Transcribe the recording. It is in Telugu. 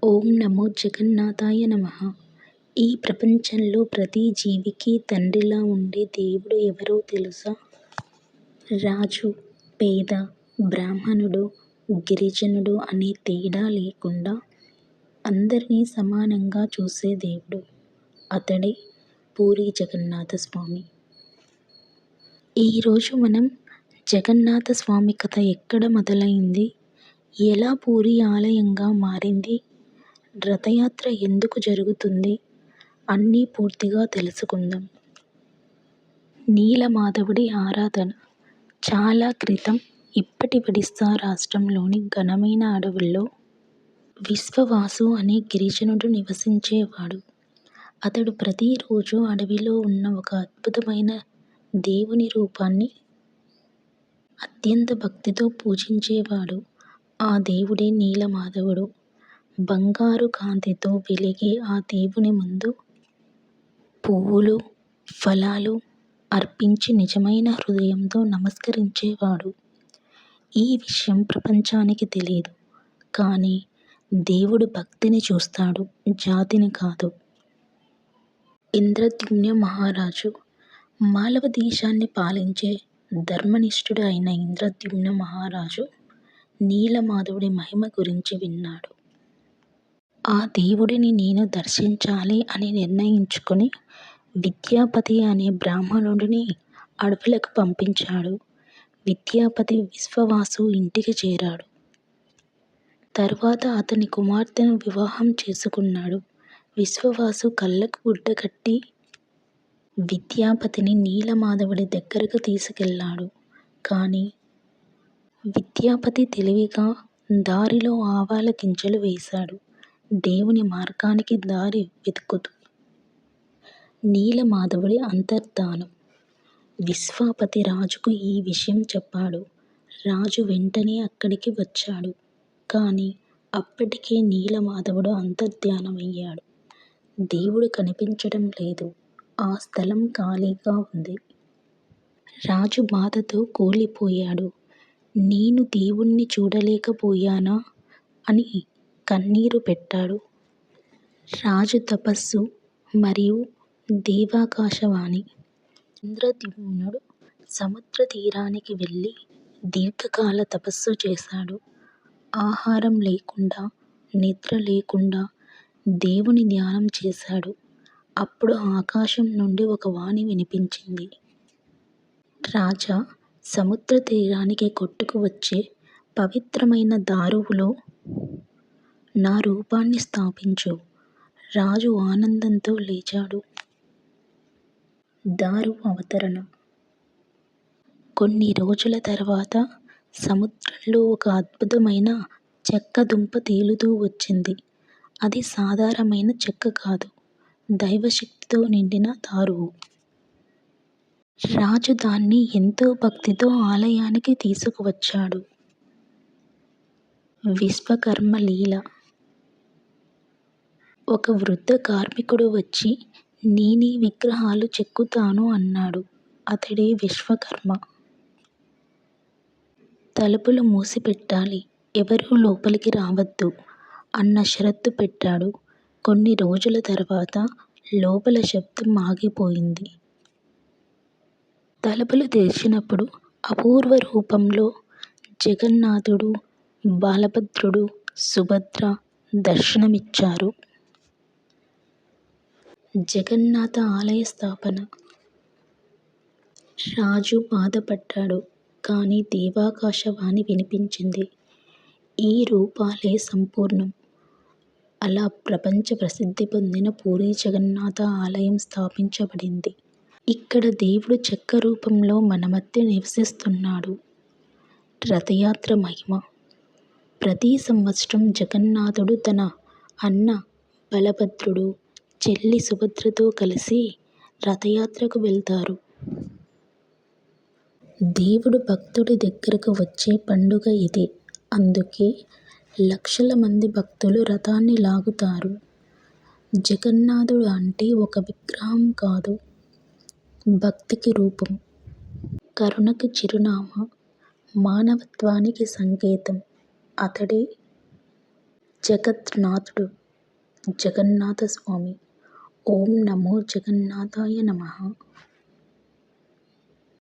ఓం నమో జగన్నాథాయ నమః. ఈ ప్రపంచంలో ప్రతి జీవికి తండ్రిలా ఉండే దేవుడు ఎవరో తెలుసా? రాజు, పేద, బ్రాహ్మణుడు, గిరిజనుడు అనే తేడా లేకుండా అందరినీ సమానంగా చూసే దేవుడు. అతడే పూరీ జగన్నాథ స్వామి. ఈరోజు మనం జగన్నాథ స్వామి కథ ఎక్కడ మొదలైంది, ఎలా పూరీ ఆలయంగా మారింది, రథయాత్ర ఎందుకు జరుగుతుంది అన్నీ పూర్తిగా తెలుసుకుందాం. నీలమాధవుడి ఆరాధన. చాలా క్రితం ఇప్పటి ఒడిస్సా రాష్ట్రంలోని ఘనమైన అడవుల్లో విశ్వవాసు అనే గిరిజనుడు నివసించేవాడు. అతడు ప్రతిరోజు అడవిలో ఉన్న ఒక అద్భుతమైన దేవుని రూపాన్ని అత్యంత భక్తితో పూజించేవాడు. ఆ దేవుడే నీలమాధవుడు. బంగారు కాంతితో వెలిగే ఆ దేవుని ముందు పువ్వులు, ఫలాలు అర్పించి నిజమైన హృదయంతో నమస్కరించేవాడు. ఈ విషయం ప్రపంచానికి తెలియదు, కానీ దేవుడు భక్తిని చూస్తాడు, జాతిని కాదు. ఇంద్రద్యుమ్న మహారాజు. మాళవ దేశాన్ని పాలించే ధర్మనిష్ఠుడు అయిన ఇంద్రద్యుమ్న మహారాజు నీలమాధవుడి మహిమ గురించి విన్నాడు. ఆ దేవుడిని నేను దర్శించాలి అని నిర్ణయించుకుని విద్యాపతి అనే బ్రాహ్మణుడిని అడవులకు పంపించాడు. విద్యాపతి విశ్వవాసు ఇంటికి చేరాడు. తర్వాత అతని కుమార్తెను వివాహం చేసుకున్నాడు. విశ్వవాసు కళ్ళకు గుడ్డ కట్టి విద్యాపతిని నీలమాధవుడి దగ్గరకు తీసుకెళ్ళాడు. కానీ విద్యాపతి తెలివిగా దారిలో ఆవాల గింజలు వేశాడు. దేవుని మార్గానికి దారి వెతుకుతూ. నీలమాధవుడి అంతర్ధానం. విశ్వపతి రాజుకు ఈ విషయం చెప్పాడు. రాజు వెంటనే అక్కడికి వచ్చాడు. కానీ అప్పటికే నీలమాధవుడు అంతర్ధానమయ్యాడు. దేవుడు కనిపించడం లేదు. ఆ స్థలం ఖాళీగా ఉంది. రాజు బాధతో కూలిపోయాడు. నేను దేవుణ్ణి చూడలేకపోయానా అని కన్నీరు పెట్టాడు. రాజు తపస్సు మరియు దేవాకాశవాణి. ఇంద్రద్యుమ్నుడు సముద్ర తీరానికి వెళ్ళి దీర్ఘకాల తపస్సు చేశాడు. ఆహారం లేకుండా, నిద్ర లేకుండా దేవుని ధ్యానం చేశాడు. అప్పుడు ఆకాశం నుండి ఒక వాణి వినిపించింది. రాజా, సముద్ర తీరానికి కొట్టుకు వచ్చే పవిత్రమైన దారువులో నా రూపాన్ని స్థాపించు. రాజు ఆనందంతో లేచాడు. దారువు అవతరణ. కొన్ని రోజుల తర్వాత సముద్రంలో ఒక అద్భుతమైన చెక్క దుంప తేలుతూ వచ్చింది. అది సాధారణమైన చెక్క కాదు, దైవశక్తితో నిండిన దారువు. రాజు దాన్ని ఎంతో భక్తితో ఆలయానికి తీసుకువచ్చాడు. విశ్వకర్మ లీల. ఒక వృద్ధ కార్మికుడు వచ్చి నేనీ విగ్రహాలు చెక్కుతాను అన్నాడు. అతడే విశ్వకర్మ. తలుపులు మూసిపెట్టాలి, ఎవరూ లోపలికి రావద్దు అన్న షరతు పెట్టాడు. కొన్ని రోజుల తర్వాత లోపల శబ్దం ఆగిపోయింది. తలుపులు తెరిచినప్పుడు అపూర్వ రూపంలో జగన్నాథుడు, బలభద్రుడు, సుభద్ర దర్శనమిచ్చారు. జగన్నాథ ఆలయ స్థాపన. రాజు బాధపడ్డాడు. కానీ దేవాకాశవాణి వినిపించింది. ఈ రూపాలే సంపూర్ణం. అలా ప్రపంచ ప్రసిద్ధి పొందిన పూరీ జగన్నాథ ఆలయం స్థాపించబడింది. ఇక్కడ దేవుడు చెక్క రూపంలో మన మధ్య నివసిస్తున్నాడు. రథయాత్ర మహిమ. ప్రతి సంవత్సరం జగన్నాథుడు తన అన్న బలభద్రుడు, చెల్లి సుభద్రతో కలిసి రథయాత్రకు వెళ్తారు. దేవుడు భక్తుడి దగ్గరకు వచ్చే పండుగ ఇది. అందుకే లక్షల మంది భక్తులు రథాన్ని లాగుతారు. జగన్నాథుడు అంటే ఒక విగ్రహం కాదు, భక్తికి రూపం. కరుణకు చిరునామా, మానవత్వానికి సంకేతం. అతడే జగద్నాథుడు జగన్నాథ స్వామి. ఓం నమో జగన్నాథాయ నమః.